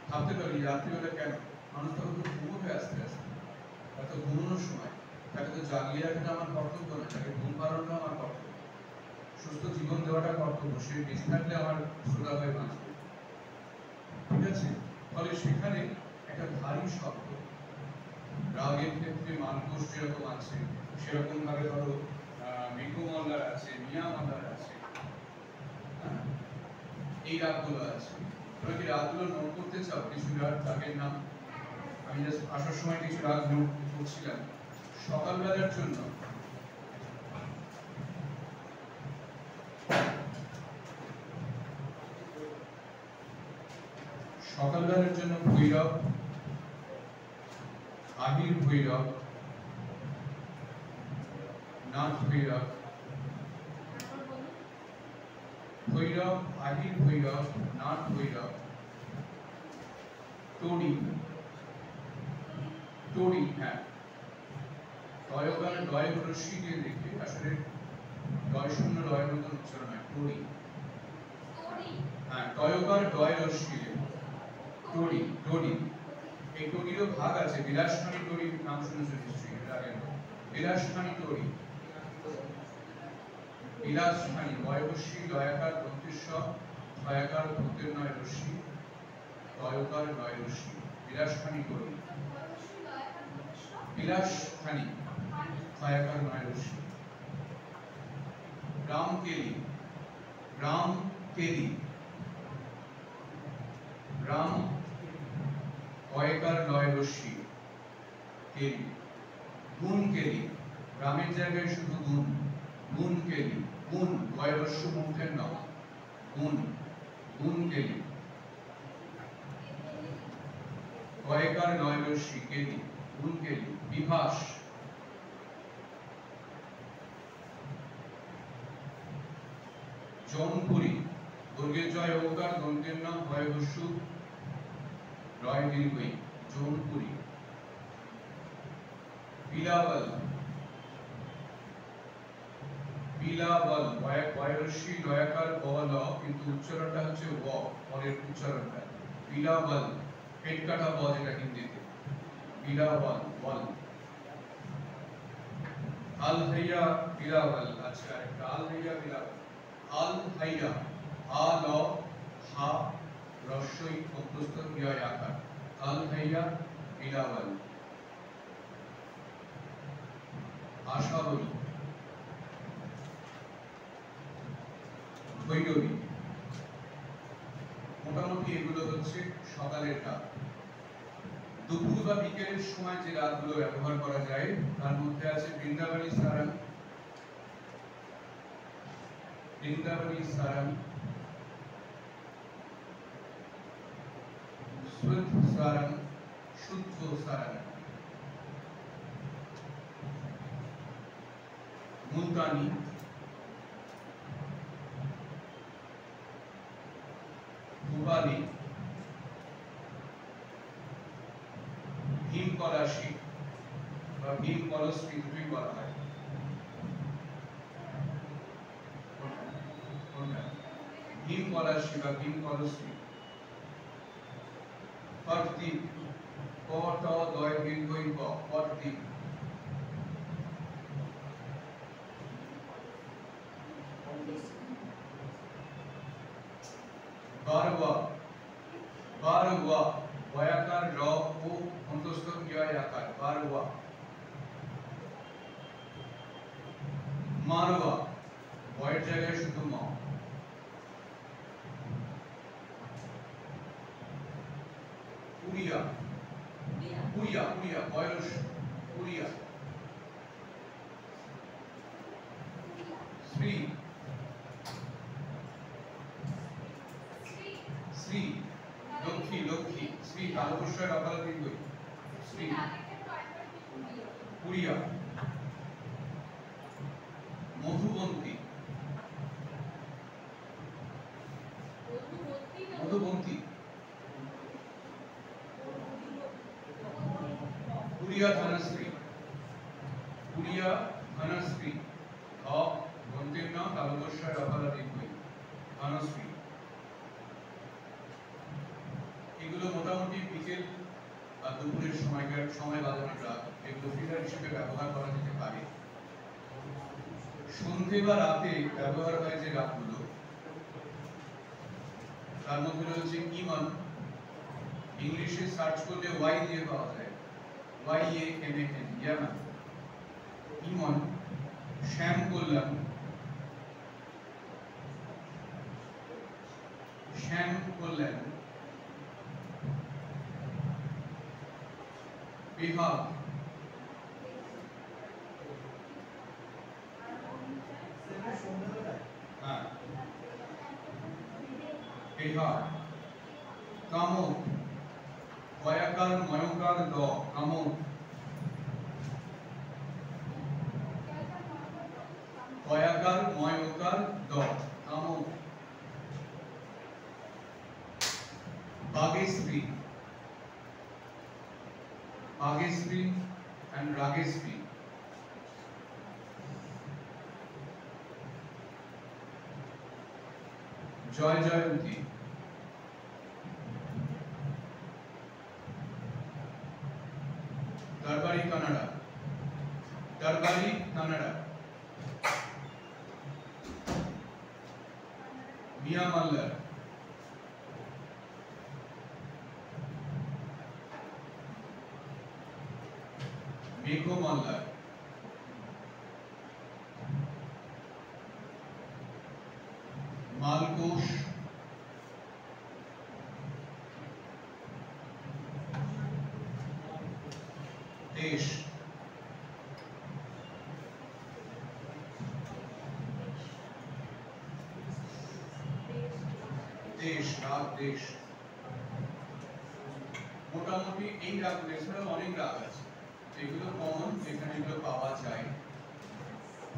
ভাবতে পারি রাত্রিবেলা কেন মানুষ তখন তো ঘুমোবে আস্তে আস্তে, তার তো ঘুমানোর সময়, তাকে তো জাগিয়ে রাখাটা আমার কর্তব্য না, তাকে ঘুম পাড়ানোটা আমার কর্তব্য, সুস্থ জীবন দেওয়াটা কর্তব্য। সে বেঁচে থাকলে আমার শ্রোতা হয়ে বাঁচবে, ঠিক আছে? ফলে সেখানে একটা ভারী শব্দ, রাগের ক্ষেত্রে মানকোষ যেরকম আছে সেরকম ভাবে ধরো মৃগু মল্লার আছে, মিয়া মল্লার আছে, এই রাগগুলো আছে। তোমরা কি রাগগুলো নোট করতে চাও? কিছু রাগের নাম আমি জাস্ট আসার সময় কিছু রাগ নোট করছিলাম। সকালবেলার জন্য ভৈরব, আহির ভৈরব, নাথ ভৈরব, ভৈরব, আহির ভৈরব, নাথ ভৈরব, টরি, টরি, হ্যাঁ, দয়গার দয় রশ্মি দিয়ে দেখে আসলে দয় শূন্য রয়ের মতন উচ্চারণ হয়, টরি। হ্যাঁ, দয়গার দয় রশ্মি টরি, টরি। এই টরিরও ভাগ আছে, বিলাসখানি টরির নাম শুনেছেন নিশ্চয়ই, এর আগে বিলাসখানি টরি, বিলাসখানি, বয়বস্বী, দয়াকার দন্তেশ্বর, দয়াকার দন্তের নয় রশ্মি, দয়কার নয় রশ্মি, বিলাসখানি টরি, বিলাসখানি, দয়াকার নয় রশ্মি। রামকেলি, রামকেলি, রাম, অয়কার নয় রশ্মি, কেলি, গুণকেলি, রামের জায়গায় শুধু গুণ, গুণকেলি, গুণ, বয়রস্য মুখের নাম, গুণ, গুণকেলি, অয়কার নয় রশ্মি, কেলি, গুণকেলি। বিভাস, জৌনপুরি, দুর্গের জয় ওকার, দন্তের নাম, ভয়বস্যু রয় দীর্ঘই, জৌনপুরি। বিলাবল, বিলাবল, বয়রস্বী দয়াকার বল, কিন্তু উচ্চারণটা হচ্ছে ও, পরের উচ্চারণটা বিলাবল, পেট কাটা ব যেটা হিন্দিতে, বিলাবল, বল। আল হাইয়া বিলাবল, আচ্ছা একটা আল হাইয়া বিলাবল, আল হাইয়া, আ ল হা রস্বই অন্তস্থ ইয়া আকার, আল হাইয়া বিলাবল। আশাবলী, ভৈরবী। মোটামুটি এগুলো হচ্ছে সকালের রাত। দুপুর বা বিকেলের সময় যে রাতগুলো ব্যবহার করা যায় তার মধ্যে আছে বৃন্দাবনী সারং, বৃন্দাবনী সারং, শুদ্ধ সারং, শুদ্ধ সারং, মুলতানি, ভূপালী, ভীম কলাশী বা ভীম কলশ্রী দুটোই বলা হয়। ভীম কলাশী বা ভীম কলশ্রী। পটদ্বীপ, প ট দয় দীর্ঘই প, পটদ্বীপ। বারওয়া, বারওয়া, বয়াকার র ও অন্তস্থ ইয়া আকার, বারওয়া। মারওয়া, বয়ের জায়গায় শুধু ম। উড়িয়া, উড়িয়া, উড়িয়া, বয়স উড়িয়া। শ্রী, শ্রী, লক্ষ্মী, লক্ষ্মী, শ্রী, তালবস্যের আকার দীর্ঘই, শ্রী। উড়িয়া। মধুবন্তী, মধুবন্তী, উড়িয়া ধনশ্রী, উড়িয়া ধনশ্রী, ধ বন্তের নাম, তালবস্যের আকার দীর্ঘই, ধনশ্রী। এগুলো মোটামুটি বিকেল আর দুপুরের সময় বাজানোর রাত, এগুলো ফিলার হিসেবে ব্যবহার করা যেতে পারে। সন্ধে বা রাতে ব্যবহার হয় যে রাতগুলো, তার মধ্যে রয়েছে ইমন, ইংলিশে সার্চ করলে ওয়াই দিয়ে পাওয়া যায়, Y A M A N, Yaman. Imon, Shyam Kalyan, Shyam Kalyan. বিভাগ, হ্যাঁ, বিভাগ। কামক, বয়াকার ময়কার দ, কামক। কয়াকার ময়কার দ কাম বাগেশ্রী বাগেশ্রী and রাগেশ্রী জয় জয়ন্তী দরবারি কানাডা দরবারি কানাডা মিয়া মাল্লার মেঘো মাল্লার মালকোষ দেশ দেশ রাগ দেশ মোটামুটি এই রাগ এছাড়াও অনেক রাগ আছে যেগুলো কমন যেখানে এগুলো পাওয়া যায়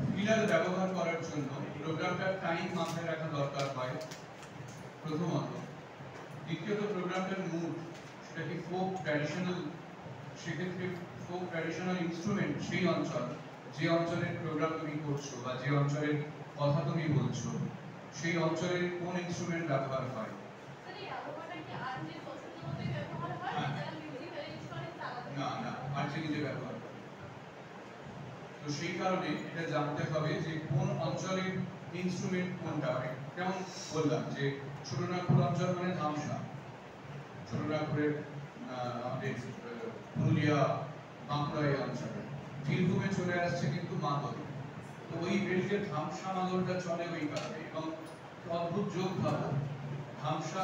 ফিলার ব্যবহার করার জন্য প্রোগ্রামটার টাইম মাথায় রাখা দরকার হয় প্রথমত দ্বিতীয়ত প্রোগ্রামটার মুড সেটা কি ফোক ট্র্যাডিশনাল সেক্ষেত্রে ফোক ট্র্যাডিশনাল ইনস্ট্রুমেন্ট সেই অঞ্চল যে অঞ্চলের প্রোগ্রাম তুমি করছো বা যে অঞ্চলের কথা তুমি বলছো সেই অঞ্চলের কোন ইনস্ট্রুমেন্ট ব্যবহার হয় না না আর্চে নিজে ব্যবহার করে তো সেই কারণে এটা জানতে হবে যে কোন অঞ্চলের ইনস্ট্রুমেন্ট কোনটা হয় যেমন বললাম যে ছোটনাগপুর অঞ্চল মানে ধামসা ছোটনাগপুরের আমাদের পুরুলিয়া বাঁকুড়া এই অঞ্চলে বীরভূমে চলে আসছে কিন্তু মাদল তো ওই বেল্টের ধামসা মাদলটা চলে ওই কারণে এবং অদ্ভুত যোগ ভাবো ধামসা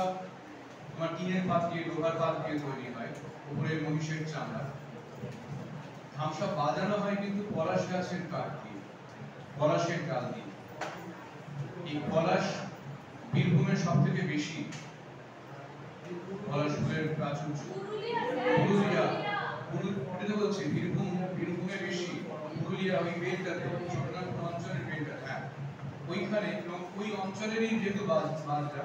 তোমার টিনের পাত দিয়ে লোহার পাত দিয়ে তৈরি হয় উপরে মহিষের চামড়া ধামসা বাজানো হয় কিন্তু পলাশ গাছের কাঠ দিয়ে পলাশের ডাল দিয়ে এই পলাশ বীরভূমের সব থেকে বেশি পলাশ ফুলের প্রাচুর্য পুরুলিয়া বলছি বীরভূমে বেশি পুরুলিয়া ওই বেলটাতে ছোটনাগপুর অঞ্চলের বেলটা হ্যাঁ ওইখানে এবং ওই অঞ্চলেরই যেহেতু বাজটা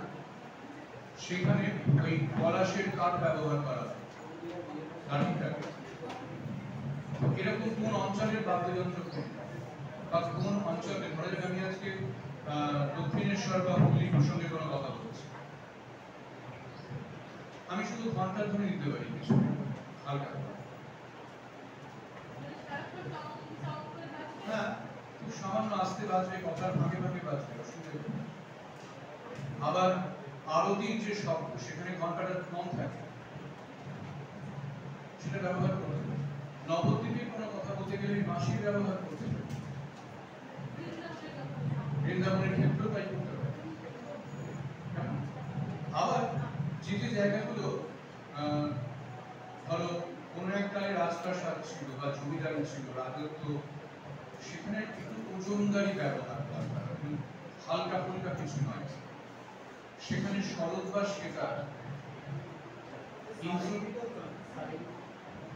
সেখানে ওই পলাশের কাঠ ব্যবহার করা হয় লাঠিটাকে এরকম কোন অঞ্চলের বাদ্যযন্ত্র কোনটা বা কোন অঞ্চলে ধরা যাক আমি আজকে দক্ষিণেশ্বর বা হুগলি প্রসঙ্গে কোনো কথা বলছি আমি শুধু ঘন্টা ধরে নিতে পারি কিছু হালকা হ্যাঁ খুব সামান্য আস্তে বাজবে কথার ভাগে ভাগে বাজবে অসুবিধা নেই আবার আরতির যে শব্দ সেখানে ঘন্টাটা কম থাকে সেটা ব্যবহার করতে হবে নবদ্বীপে কোনো কথা বলতে গেলে বাঁশির ব্যবহার করতে হবে বৃন্দাবনের ক্ষেত্রেও তাই করতে হবে আবার যে যে জায়গাগুলো ধরো কোনো এককালে রাজপ্রাসাদ ছিল বা জমিদারি ছিল রাজত্ব সেখানে একটু ওজনদারি ব্যবহার দরকার হালকা ফুলকা কিছু নয় সেখানে শরৎ বা শ্বেতার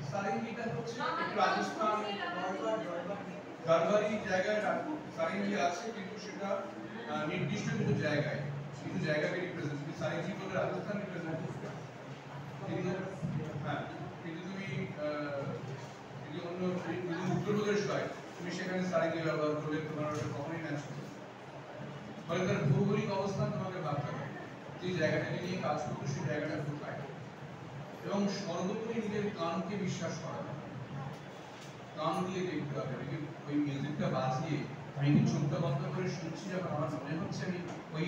সারেঙ্গিটা হচ্ছে রাজস্থান দরবারি জায়গায় সারেঙ্গি আছে কিন্তু সেটা নির্দিষ্ট কিছু জায়গায় কিছু জায়গাকে রিপ্রেজেন্ট করে সারেঙ্গি বলে রাজস্থান রিপ্রেজেন্ট করতে কিন্তু হ্যাঁ কিন্তু তুমি যদি অন্য উত্তরপ্রদেশ হয় তুমি সেখানে সারেঙ্গি ব্যবহার করলে তোমার ওটা কখনোই ম্যাচ করবে ফলে তার ভৌগোলিক অবস্থান তোমাকে ভাবতে হবে যে জায়গাটাকে নিয়ে কাজ করতে সেই জায়গাটা কোথায় এবং সর্বোপরি নিজের কানকে বিশ্বাস করা কান দিয়ে দেখতে হবে ওই মিউজিকটা বাজিয়ে আমি কি চোখটা বন্ধ করে শুনছি যখন আমার মনে হচ্ছে আমি ওই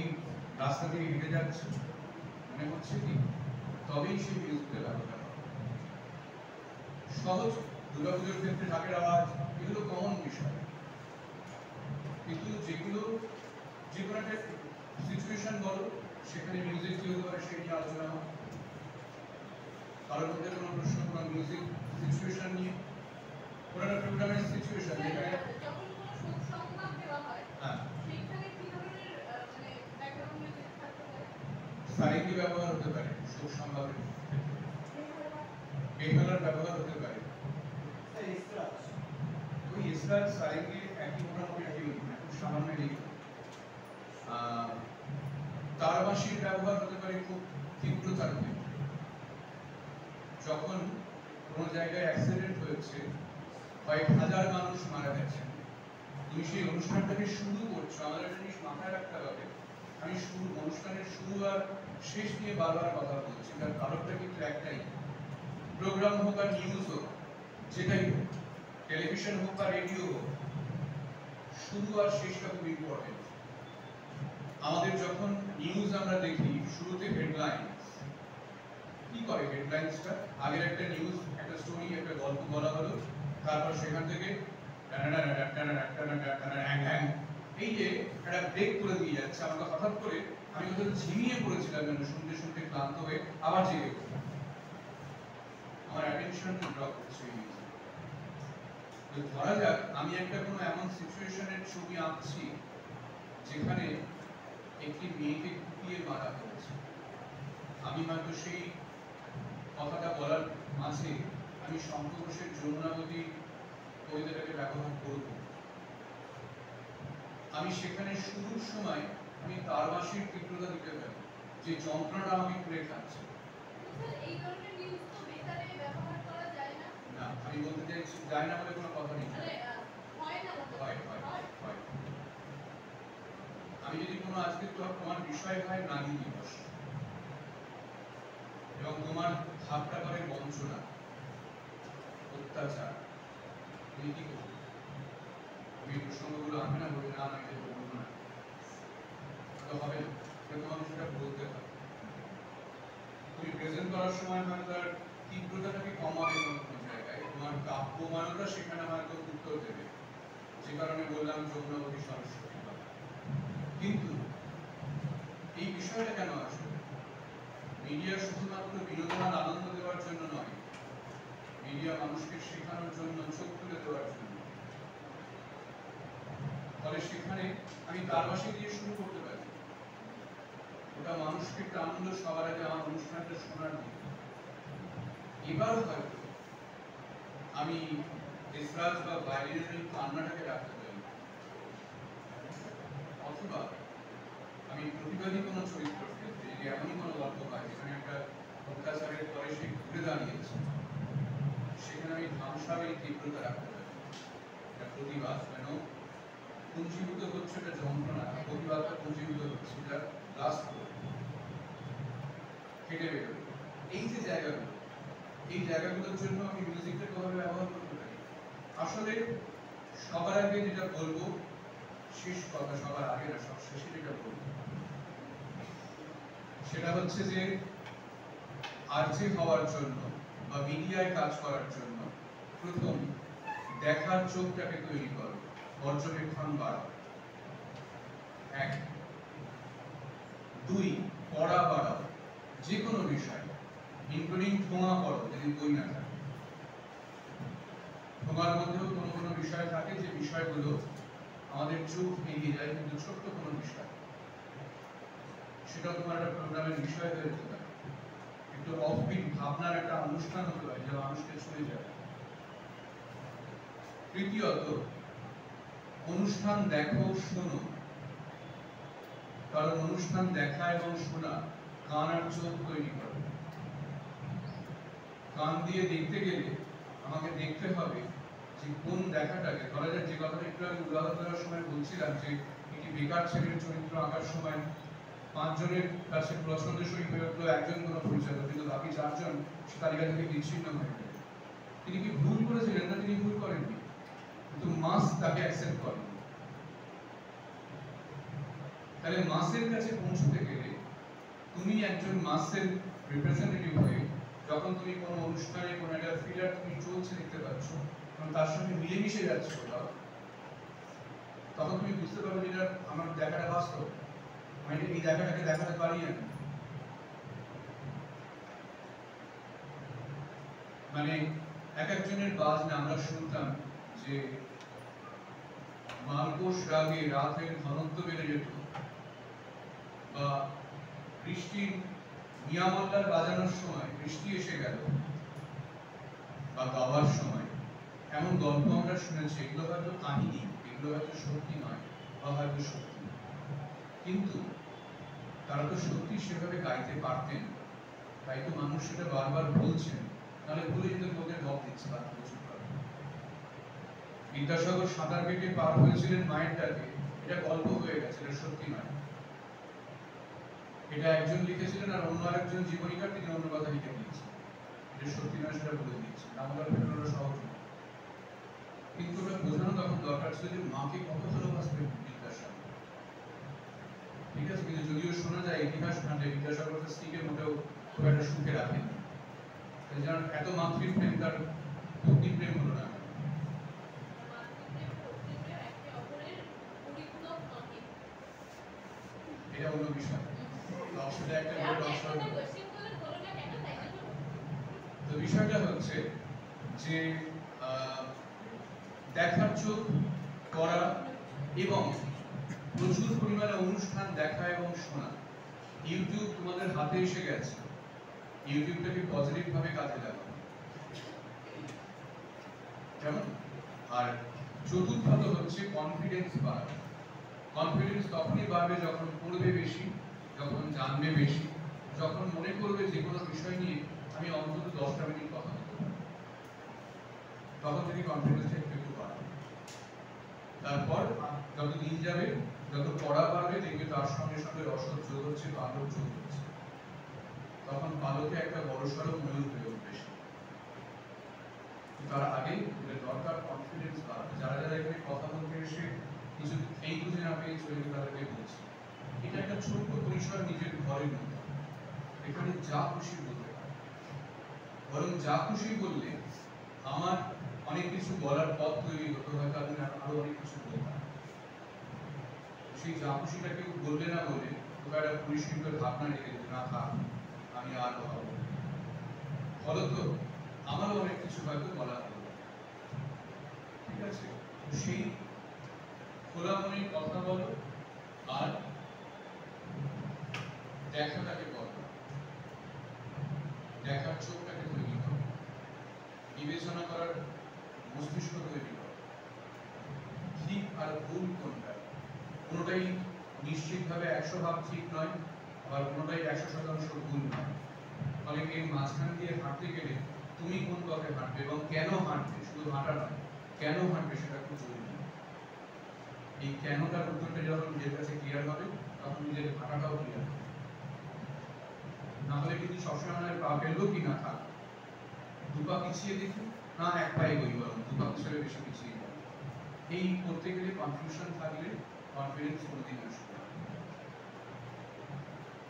রাস্তা দিয়ে হেঁটে যাচ্ছি মনে হচ্ছে কি তবেই সেই মিউজিকটা ব্যবহার হবে সহজ দুর্গাপুজোর ক্ষেত্রে ঢাকের আওয়াজ এগুলো কমন বিষয় কিন্তু যেগুলো যে কোনো একটা সিচুয়েশন বলো সেখানে মিউজিক কি হতে পারে সেই নিয়ে আলোচনা হয় কারোর মধ্যে কোনো প্রশ্ন কোনো মিউজিক সিচুয়েশন নিয়ে কোনো একটা প্রোগ্রামের সিচুয়েশন যেখানে হ্যাঁ সারেঙ্গি ব্যবহার হতে পারে শোক সংবাদের বেহালার ব্যবহার হতে পারে ওই ইসরাত সারেঙ্গি একই মোটামুটি একই একটু সামান্য এদিক। তারবাসির ব্যবহার হতে পারে খুব তীব্রতার ক্ষেত্রে। যখন কোনো জায়গায় অ্যাক্সিডেন্ট হয়েছে, কয়েক হাজার মানুষ মারা গেছেন, তুমি সেই অনুষ্ঠানটাকে শুরু করছো, আমাদের একটা জিনিস মাথায় রাখতে হবে, আমি অনুষ্ঠানের শুরু আর শেষ নিয়ে বারবার কথা বলছি, তার কারণটা কিন্তু একটাই, প্রোগ্রাম হোক আর নিউজ হোক, যেটাই হোক, টেলিভিশন হোক বা রেডিও হোক, শুরু আর শেষটা খুব ইম্পর্টেন্ট। আমাদের যখন নিউজ আমরা দেখি, শুরুতে হেডলাইন, কি করে হেডলাইন্সটা? আগের একটা নিউজ, একটা স্টোরি, একটা গল্প বলা হলো, তারপর সেখান থেকে এই যে একটা ব্রেক করে দিয়ে যাচ্ছে, আমাকে হঠাৎ করে আমি হয়তো ঝিমিয়ে পড়েছিলাম, শুনতে শুনতে ক্লান্ত হয়ে আবার জেগে উঠলাম, আমার অ্যাটেনশন ড্রপ হচ্ছে। ধরা যাক আমি একটা কোনো এমন সিচুয়েশনের ছবি আঁকছি যেখানে একটি মেয়েকে কুপিয়ে মারা হয়েছে, আমি হয়তো সেই কথাটা বলার মাঝে আমি শঙ্খ ঘোষের যমুনাবতী কবিতাটাকে ব্যবহার করব। আমি সেখানে শুরুর সময় আমি তারবাসির তীব্রতা দিতে পারি, যে যন্ত্রণা আমাকে পুড়ে খাচ্ছে। এই ধরনের নিউজ তো বেতারে ব্যবহার করা যায় না। না, আমি বলতে চাইছি যায় না বলে কোনো কথা নেই, হয় না, হয়। আমি যদি কোনো আজকে তোমার বিষয় হয় নারী দিবস এবং তোমার ভাবটা করে বঞ্চনা, অত্যাচার, তুমি কি করবে? তুমি প্রসঙ্গগুলো আনবে না, বলবে না আমি এটা বলবো না, তো হবে না, তোমাকে সেটা বলতে হবে। তুমি প্রেজেন্ট করার সময় হয়তো তার তীব্রতাটাকে কমাবে কোনো জায়গায়, তোমার কাব্যমানতা সেখানে হয়তো উত্তর দেবে, যে কারণে বললাম যমুনাবতী সরস্বতী। কিন্তু এই বিষয়টা কেন আসবে? মিডিয়া শুধুমাত্র বিনোদন আর আনন্দ দেওয়ার জন্য নয়, মিডিয়া মানুষকে শেখানোর জন্য, চোখ তুলে দেওয়ার জন্য। ফলে সেখানে আমি তারবাসী দিয়ে শুরু করতে পারি, ওটা মানুষকে একটা আনন্দ সবার আগে আমার অনুষ্ঠানটা শোনার দিকে। এবার হয়তো আমি এসরাজ বা ভায়োলিনের এই কান্নাটাকে রাখতে পারি, অথবা আমি প্রতিবাদী কোনো চরিত্রের ক্ষেত্রে যদি এমনই কোনো গল্প পাই যেখানে একটা অত্যাচারের পরে সে ঘুরে দাঁড়িয়েছে, সেখানে আমি ধ্বংসার এই তীব্রতা রাখতে পারি, এটা প্রতিবাদ কেন পুঞ্জীভূত হচ্ছে, এটা যন্ত্রণা, প্রতিবাদটা পুঞ্জীভূত হচ্ছে, এটা ব্লাস্ট করে কেটে বেরোবে। এই যে জায়গাগুলো, এই জায়গাগুলোর জন্য আমি মিউজিকটা কিভাবে ব্যবহার করতে পারি। আসলে সবার আগে যেটা বলবো, শেষ কথা সবার আগে না, সব শেষে যেটা বলবো সেটা হচ্ছে যে আরজে হওয়ার জন্য বা মিডিয়ায় কাজ করার জন্য প্রথম দেখার চোখটাকে তৈরি করো, পর্যবেক্ষণ বাড়াও, 1। 2, পড়া বাড়াও, যে কোনো বিষয়, ইনক্লুডিং ঠোঙা পড়ো যদি বই না থাকে। ঠোঙার মধ্যেও কোনো কোনো বিষয় থাকে যে বিষয়গুলো আমাদের চোখ এগিয়ে যায়, কিন্তু ছোট্ট কোনো বিষয়, সেটাও তোমার একটা প্রোগ্রামের বিষয় হয়ে যেতে পারে, একটু অফবিট ভাবনার একটা অনুষ্ঠান হতে পারে যা মানুষকে ছুঁয়ে যাবে। তৃতীয়ত, অনুষ্ঠান দেখো, শোনো, কারণ অনুষ্ঠান দেখা এবং শোনা কান আর চোখ তৈরি করে। কান দিয়ে দেখতে গেলে আমাকে দেখতে হবে যে কোন দেখাটাকে, ধরা যাক যে কথাটা একটু আমি উদাহরণ দেওয়ার সময় বলছিলাম যে একটি বেকার ছেলের চরিত্র আঁকার সময় 5 জনের কাছে পছন্দসই হয়ে উঠলো একজন কোনো পরিচালক, কিন্তু বাকি 4 জন সে তালিকা থেকে বিচ্ছিন্ন হয়ে গেল। তিনি কি ভুল করেছিলেন? না, তিনি ভুল করেননি, কিন্তু মাস তাকে অ্যাকসেপ্ট করেনি। তাহলে মাসের কাছে পৌঁছতে গেলে তুমি একজন মাসের রিপ্রেজেন্টেটিভ হয়ে যখন তুমি কোনো অনুষ্ঠানে কোনো একটা ফিলার তুমি চলছে দেখতে পাচ্ছ এবং তার সঙ্গে মিলেমিশে যাচ্ছে কোথাও, তখন তুমি বুঝতে পারবে যে এটা আমার দেখাটা বাস্তব, আমি এই জায়গাটাকে দেখাতে পারি আমি। মানে এক একজনের বাজনা আমরা শুনতাম যে মালকোষ রাগে রাতের ঘনত্ব বেড়ে যেত, বা বৃষ্টির মিয়ামল্লার বাজানোর সময় বৃষ্টি এসে গেল, বা গাওয়ার সময় এমন গল্প আমরা শুনেছি। এগুলো হয়তো কাহিনী, এগুলো হয়তো সত্যি নয় বা হয়তো সত্যি, কিন্তু তারা তো সত্যি সেভাবে গাইতে পারতেন, তাই তো মানুষ সেটা বারবার বলছেন, নাহলে ভুলে যেতে লোকের ঢপ দিচ্ছে তার প্রচুর কারণ। বিদ্যাসাগর সাঁতার কেটে পার হয়েছিলেন মায়ের ডাকে, এটা গল্প হয়ে গেছে, এটা সত্যি নয়। এটা একজন লিখেছিলেন আর অন্য আরেকজন জীবনীকার তিনি অন্য কথা লিখে দিয়েছেন, এটা সত্যি নয় সেটা বলে দিয়েছেন, দামোদর পেট্রোলটা সহজ নয়। কিন্তু ওটা বোঝানো তখন দরকার ছিল যে মাকে কত ভালোবাসতেন বিদ্যাসাগর। ঠিক আছে, কিন্তু যদিও শোনা যায় ইতিহাস ঘাটে বিদ্যাসাগর তার স্ত্রীকে মোটেও খুব একটা সুখে রাখেন, যেন এত মাতৃপ্রেম তার পত্নী প্রেম হলো না। এটা অন্য বিষয়, সেটা একটা বড় অংশ। তো বিষয়টা হচ্ছে যে দেখার চোখ, পড়া এবং প্রচুর পরিমাণে অনুষ্ঠান দেখা এবং শোনা। ইউটিউব তোমাদের হাতে এসে গেছে, ইউটিউবটাকে পজিটিভ ভাবে কাজে লাগাও, কেমন? আর চতুর্থত হচ্ছে কনফিডেন্স বাড়ানো। কনফিডেন্স তখনই বাড়বে যখন পড়বে বেশি, যখন জানবে বেশি, যখন মনে করবে যে কোনো বিষয় নিয়ে আমি অন্তত 10টা মিনিট কথা বলতে পারি, তখন থেকে কনফিডেন্সটা একটু বাড়বে। তারপর যত দিন যাবে, যত পড়া বাড়বে, দেখবে তার সঙ্গে সঙ্গে রসদ যোগ হচ্ছে, পালক যোগ হচ্ছে, তখন পালকে একটা বড়সড় ময়ূর হয়ে উঠবে। তার আগে দরকার কনফিডেন্স বাড়ানো। যারা যারা এখানে কথা বলতে এসে কিছু এই বুঝে না পেয়ে চলে গেলে তাদেরকে বলছি, এটা একটা ছোট্ট পরিসর নিজের ঘরের মতো, এখানে যা খুশি বলতে পারে, বরং যা খুশি বললে আমার অনেক কিছু বলার পথ তৈরি হতো, হয়তো আমি আরো অনেক কিছু বলতাম। সেই যা খুশিটা কেউ বললে না বলে ওটা একটা পরিষ্কৃত ভাবনা রেখে দিতে না থাক, আমি আর কথা বলবো, ফলত আমারও অনেক কিছু হয়তো বলা হলো। ঠিক আছে, সেই খোলা মনে কথা বলো আর দেখাটাকে বলো, দেখার চোখটাকে তৈরি করো, বিবেচনা করার মস্তিষ্ক তৈরি করো, ঠিক আর ভুল কোনটা, কোনোটাই নিশ্চিতভাবে 100% ঠিক নয়, আবার কোনোটাই 100% ভুল নয়। ফলে এই মাঝখান দিয়ে হাঁটতে গেলে তুমি কোন পথে হাঁটবে এবং কেন হাঁটবে, শুধু হাঁটা নয়, কেন হাঁটবে সেটা খুব জরুরি। এই কেনটার উত্তরটা যখন নিজের কাছে ক্লিয়ার হবে, তখন নিজের হাঁটাটাও ক্লিয়ার হবে। না হলে কিন্তু সবসময় আমাদের পা ফেলবো কি না থাক, দুপা পিছিয়ে দেখি না, এক পায়ে গই, বরং দুপা পিছনে বেশি পিছিয়ে যাবে। এই করতে গেলে কনফিউশন থাকলে কনফিডেন্স কোনোদিন আসবে না।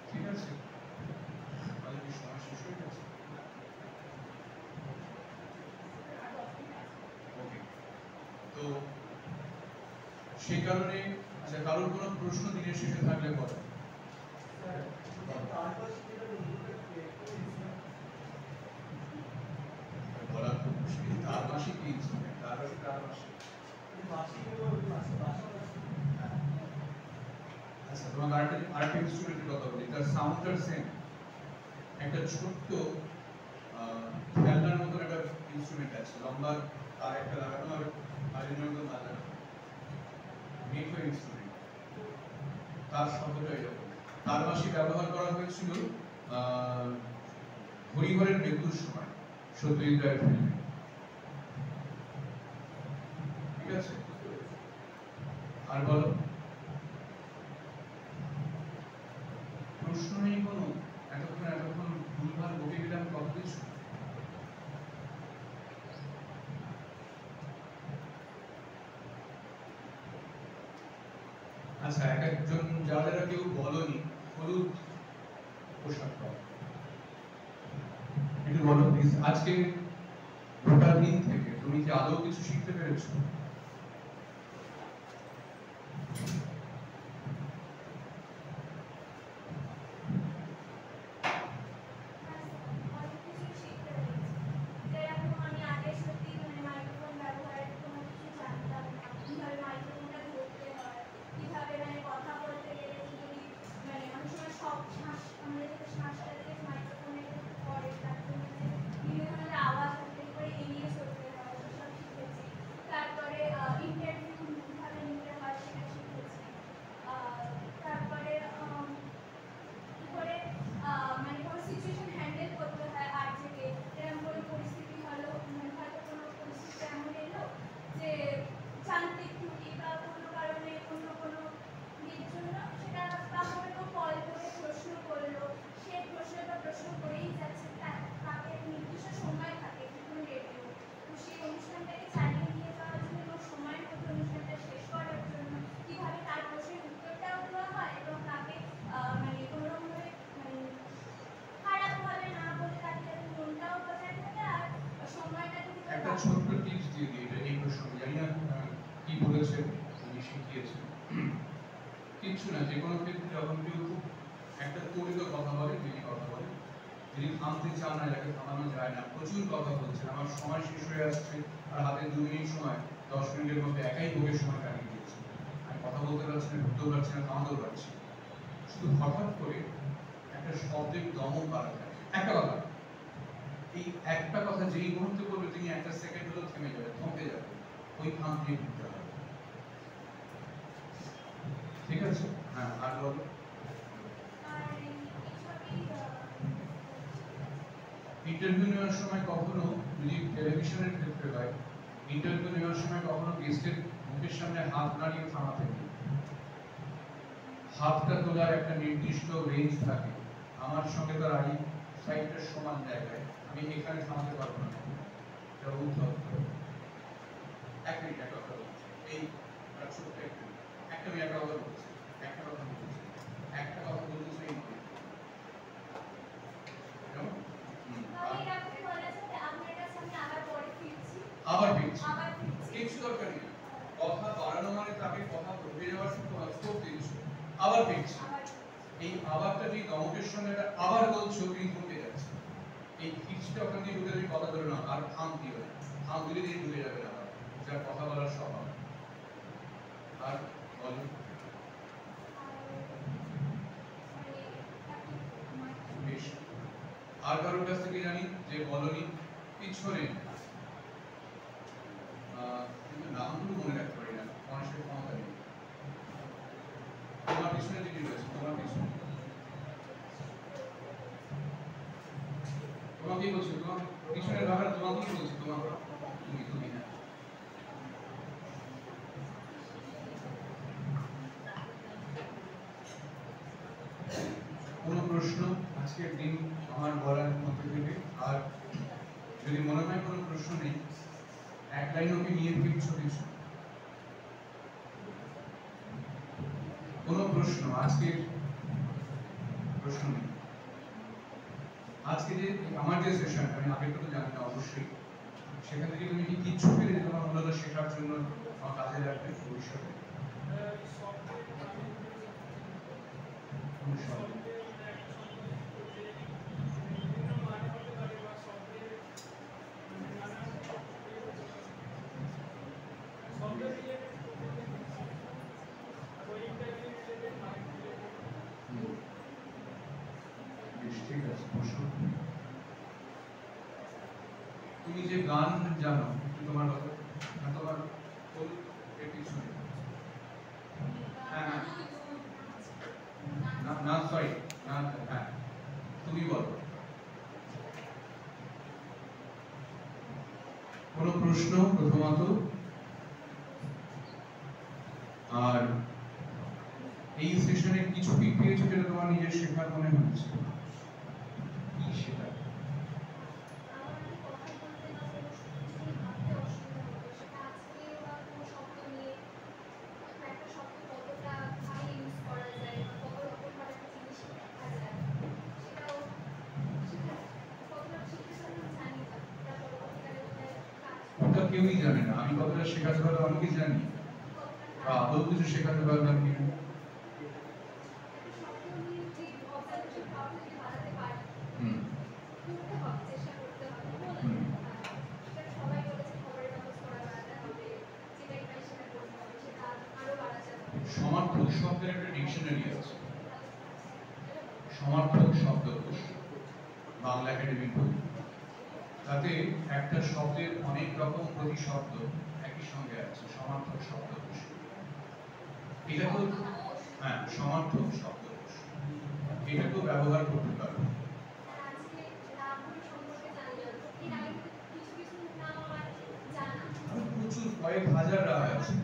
ঠিক আছে, আমাদের কি সময় শেষ হয়ে গেছে? ওকে, তো সেই কারণে আচ্ছা, কারোর কোনো প্রশ্ন দিনের শেষে থাকলে বলো। বলা খুব মুশকিল, তার মাসে কি ইনস্ট্রুমেন্ট, তার মাসে আচ্ছা, তোমাকে আরেকটা ইনস্ট্রুমেন্টের কথা বলি, তার সাউন্ডটা সেম। একটা ছোট্ট খেলনার মতন একটা ইনস্ট্রুমেন্ট আছে, লম্বা তার একটা লাগানো আর হারিনের মতন লাগানো, মিঠো ইনস্ট্রুমেন্ট, তার শব্দটা এরকম। তার মাসে ব্যবহার করা হয়েছিল হরিহরের মৃত্যুর সময় সত্যজিৎ রায়ের ফিল্মে। ঠিক আছে, আর বলো, প্রশ্ন নেই কোনো? এতক্ষণ ভুলভাল বকে গেলাম কত কিছু। আচ্ছা, এক একজন যারা যারা কেউ বলনি হলুদ পোশাক পরা, একটু বলো প্লিজ, আজকে গোটা দিন থেকে তুমি কি আদৌ কিছু শিখতে পেরেছো? তারপরে ছোট্ট টিপস দিয়ে দিই এটা এই প্রসঙ্গে, জানি না কি বলেছেন উনি শিখিয়েছেন। কিচ্ছু না, যে কোনো ক্ষেত্রে যখন কেউ খুব একটা ত্বরিত কথা বলে, যিনি কথা বলে, যিনি থামতে চান না, যাকে থামানো যায় না, প্রচুর কথা বলছেন, আমার সময় শেষ হয়ে আসছে আর হাতে 2 মিনিট সময়, 10 মিনিটের মধ্যে একাই ভোগের সময় কাটিয়ে দিয়েছে, আমি কথা বলতে পারছি না, ঢুকতেও পারছি না, থামাতেও পারছি না। শুধু হঠাৎ করে একটা শব্দের দমন করা যায়, একটা কথা, এই একটা কথা যেই মুহূর্তে বলবে তিনি 1 সেকেন্ড হলেও থেমে যাবে, থমকে যাবে, ওই ফাঁক দিয়ে ঢুকতে হবে। ঠিক আছে? হ্যাঁ, আর বলো। ইন্টারভিউ নেওয়ার সময় কখনো, যদি টেলিভিশনের ক্ষেত্রে হয়, ইন্টারভিউ নেওয়ার সময় কখনো গেস্টের মুখের সামনে হাত নাড়িয়ে থামাতে নেই। হাতটা তোলার একটা নির্দিষ্ট রেঞ্জ থাকে, আমার সঙ্গে তার আড়ি সাইডটা সমান জায়গায়, আমি এখানে থামাতে পারবো না, এটা উদ্ধত্ত। 1 মিনিট একটা কথা বলছি, এই ছোট্ট একটা আমি একটা কথা বলছি, একটা কথা বলছি, একটা কথা বলতেছি এই নয়, আবার ফিরছি, কিছু দরকার নেই, কথা বাড়ানো মানে তাকে কথা বলতে যাওয়ার স্কোপ দিচ্ছ, আবার ফিরছি, এই আবারটা যে দমকের সঙ্গে আবার বলছো, তিনি ঢুকে যাচ্ছে, এই ফিরছিটা ওখান দিয়ে ঢুকে তুমি কথা ধরে না, আর থাম দিও না, থাম দিলে দিয়ে ঢুকে যাবে না, আবার যার কথা বলার স্বভাব। আর বলো। বেশ, আর কারোর কাছ থেকে জানি যে বলনি পিছনে, কিন্তু নামগুলো মনে রাখতে পারি না, মানুষের ক্ষমতা নেই। তোমার পিছনে যিনি রয়েছে, তোমার পিছনে, তোমাকেই বলছি, তোমার পিছনের ব্যাপারে তোমাকেই বলছি, তোমার তুমি না। কোনো প্রশ্ন আজকের দিন আমার বলার মধ্যে থেকে? আর যদি মনে হয় কোনো প্রশ্ন নেই, 1 লাইন ওকে নিয়ে ফিরছো কিছু? কোনো প্রশ্ন? আজকের প্রশ্ন নেই। আজকে যে আমার যে সেশন, আমি আগে তো জানি না অবশ্যই, সেখান থেকে তুমি কি কিচ্ছু পেলে তোমার মূলত শেখার জন্য আমার কাজে লাগবে ভবিষ্যতে? ঠিক আছে, তুমি যে গান জানো, তোমার কথা, তোমার কিছু নেই। হ্যাঁ না, সরি, না, হ্যাঁ তুমি বলো। কোনো প্রশ্ন প্রথমত? আর এই সেশনে কিছু কি পেয়েছো যেটা তোমার নিজের শেখার মনে হচ্ছে? কি সেটা? ওটা কেউই জানে না, আমি কতটা শেখাতে পারবো আমি কি জানি, আদৌ কিছু শেখাতে পারলাম কিনা। সমার্থক শব্দের একটা ডিকশনারি আছে, সমার্থক শব্দকোষ, বাংলা একাডেমির বই, তাতে একটা শব্দের অনেক রকম প্রতিশব্দ একই সঙ্গে আছে, সমার্থক শব্দকোষ। এটা তো, হ্যাঁ, সমার্থক শব্দকোষ, এটাকেও ব্যবহার করতে পারবো। প্রচুর, কয়েক হাজার রাগ আছে।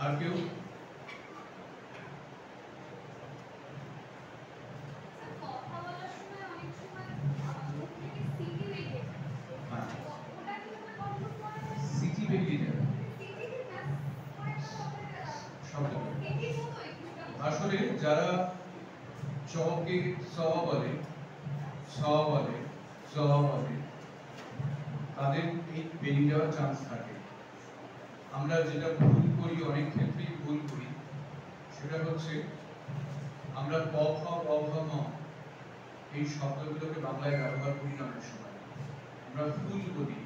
আর কেউ? কথা বলার সময় অনেক সময় মুখ থেকে সিটি বেরিয়ে যায়। হ্যাঁ, ওটা কিভাবে কন্ট্রোল করা যায়? সিটি বেরিয়ে যাবে সিটি কি ব্যাস কয়েকটা শব্দ। সিটির মতোই কিছুটা। আসলে যারা চকে স বলে, স বলে, স বলে, তাদের এই বেরিয়ে যাওয়ার চান্স থাকে। আমরা যেটা ভুল করি, অনেক ক্ষেত্রেই ভুল করি, সেটা হচ্ছে আমরা ক খ গ ঘ ম এই শব্দগুলোকে বাংলায় ব্যবহার করি না অনেক সময়। আমরা ফুল বলি,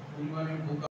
ফুল মানে বোকা।